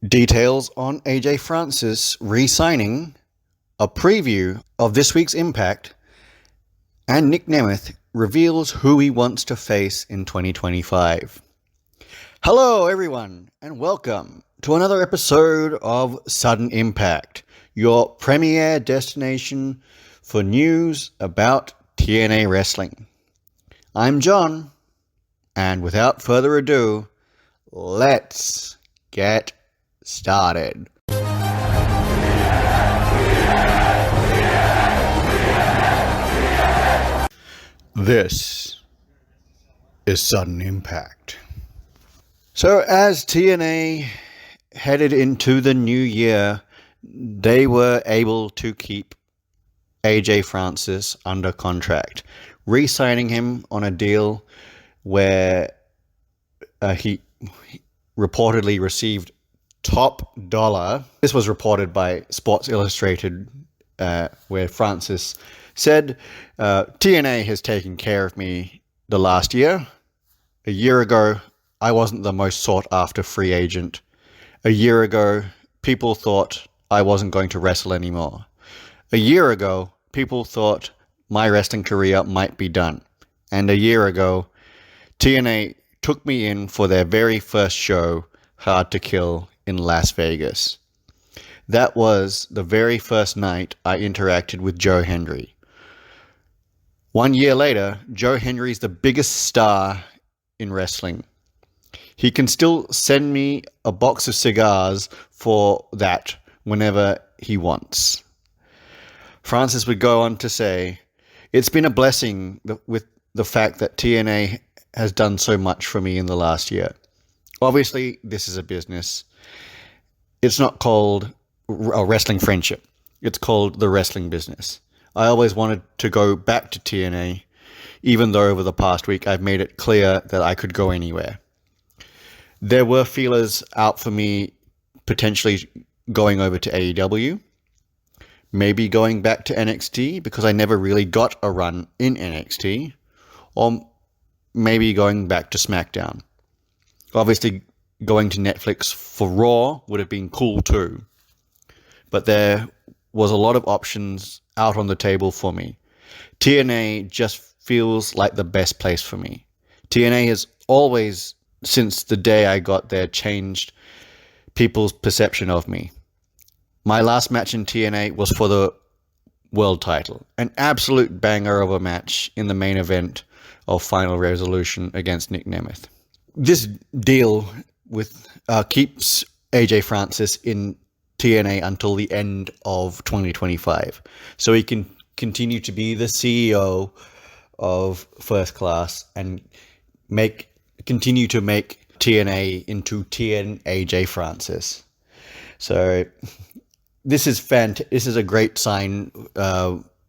Details on AJ Francis re-signing, a preview of this week's Impact, and Nic Nemeth reveals who he wants to face in 2025. Hello everyone, and welcome to another episode of Sudden Impact, your premier destination for news about TNA Wrestling. I'm John, and without further ado, let's get started. This is Sudden Impact. So as TNA headed into the new year, they were able to keep AJ Francis under contract, re-signing him on a deal where he reportedly received top dollar. This was reported by Sports Illustrated, where Francis said, TNA has taken care of me the last year. A year ago, I wasn't the most sought after free agent. A year ago, people thought I wasn't going to wrestle anymore. A year ago, people thought my wrestling career might be done. And a year ago, TNA took me in for their very first show, Hard to Kill, in Las Vegas. That was the very first night I interacted with Joe Hendry. 1 year later, Joe Hendry's the biggest star in wrestling. He can still send me a box of cigars for that whenever he wants. Francis would go on to say, it's been a blessing with the fact that TNA has done so much for me in the last year. Obviously, this is a business. It's not called a wrestling friendship. It's called the wrestling business. I always wanted to go back to TNA, even though over the past week I've made it clear that I could go anywhere. There were feelers out for me potentially going over to AEW, maybe going back to NXT because I never really got a run in NXT, or maybe going back to SmackDown. Obviously, going to Netflix for Raw would have been cool too. But there was a lot of options out on the table for me. TNA just feels like the best place for me. TNA has always, since the day I got there, changed people's perception of me. My last match in TNA was for the world title. An absolute banger of a match in the main event of Final Resolution against Nic Nemeth. This deal with keeps AJ Francis in TNA until the end of 2025, so he can continue to be the CEO of First Class and continue to make TNA into TNAJ Francis. So this is This is a great sign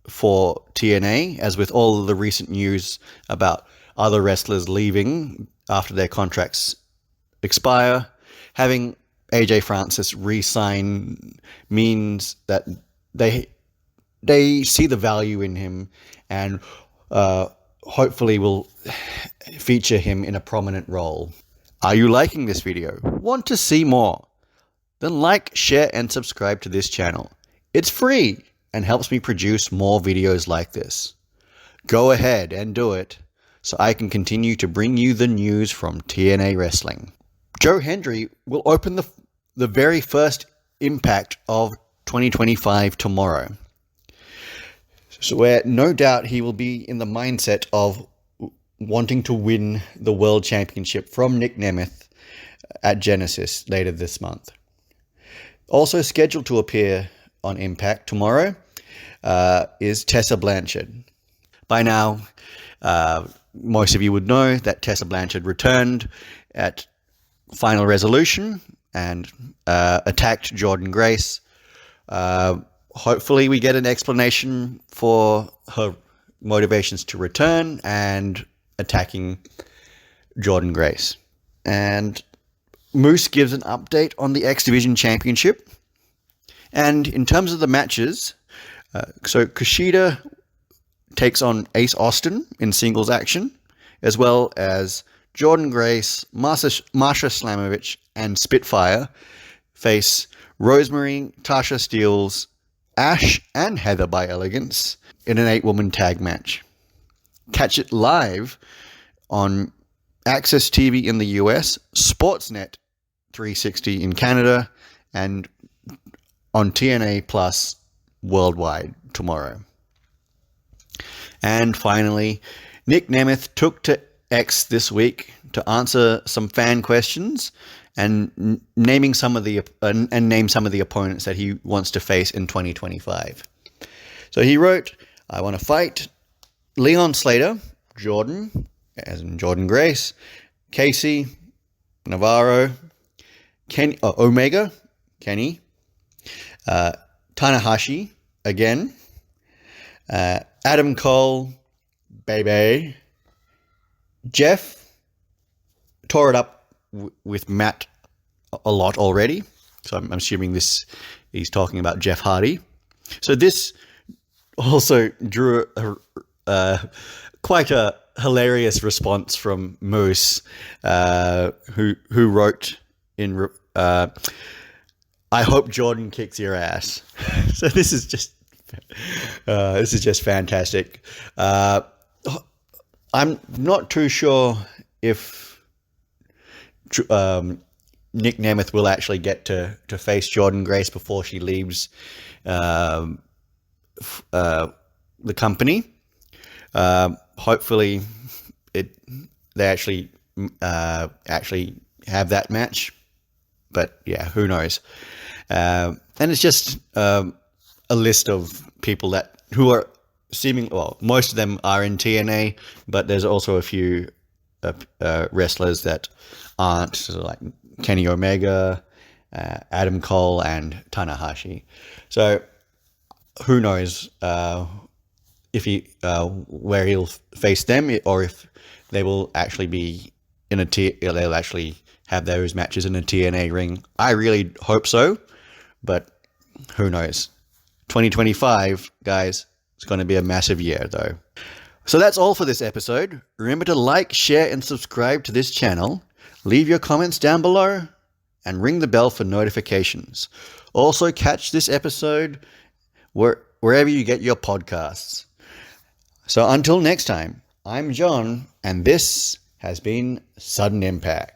for TNA, as with all of the recent news about other wrestlers leaving after their contracts expire. Having AJ Francis re-sign means that they see the value in him and hopefully will feature him in a prominent role. Are you liking this video? Want to see more? Then like, share, and subscribe to this channel. It's free and helps me produce more videos like this. Go ahead and do it so I can continue to bring you the news from TNA Wrestling. Joe Hendry will open the very first Impact of 2025 tomorrow. So where no doubt he will be in the mindset of wanting to win the World Championship from Nic Nemeth at Genesis later this month. Also scheduled to appear on Impact tomorrow is Tessa Blanchard. By now, most of you would know that Tessa Blanchard returned at Final Resolution and attacked Jordynne Grace. Hopefully we get an explanation for her motivations to return and attacking Jordynne Grace. And Moose gives an update on the X Division Championship. And in terms of the matches, so Kushida takes on Ace Austin in singles action, as well as Jordynne Grace, Marsha Slamovich, and Spitfire face Rosemary, Tasha Steelz, Ash, and Heather by Elegance in an 8-woman tag match. Catch it live on Access TV in the US, Sportsnet 360 in Canada, and on TNA Plus worldwide tomorrow. And finally, Nic Nemeth took to X this week to answer some fan questions and name some of the opponents that he wants to face in 2025. So he wrote, "I want to fight Leon Slater, Jordan, as in Jordan Grace, Casey, Navarro, Omega, Kenny, Tanahashi again, Adam Cole, Bebe, Jeff, tore it up with Matt a lot already, so I'm assuming he's talking about Jeff Hardy. So this also drew quite a hilarious response from Moose, who wrote in, "I hope Jordan kicks your ass." So this is just fantastic. I'm not too sure if Nic Nemeth will actually get to face Jordan Grace before she leaves the company. Hopefully, they actually have that match, but yeah, who knows? And it's just a list of people who are most of them are in TNA, but there's also a few wrestlers that aren't, so like Kenny Omega, Adam Cole, and Tanahashi. So who knows if where he'll face them, or if they will actually be they'll actually have those matches in a TNA ring. I really hope so, but who knows? 2025, guys, it's going to be a massive year, though. So that's all for this episode. Remember to like, share, and subscribe to this channel. Leave your comments down below, and ring the bell for notifications. Also, catch this episode wherever you get your podcasts. So until next time, I'm John, and this has been Sudden Impact.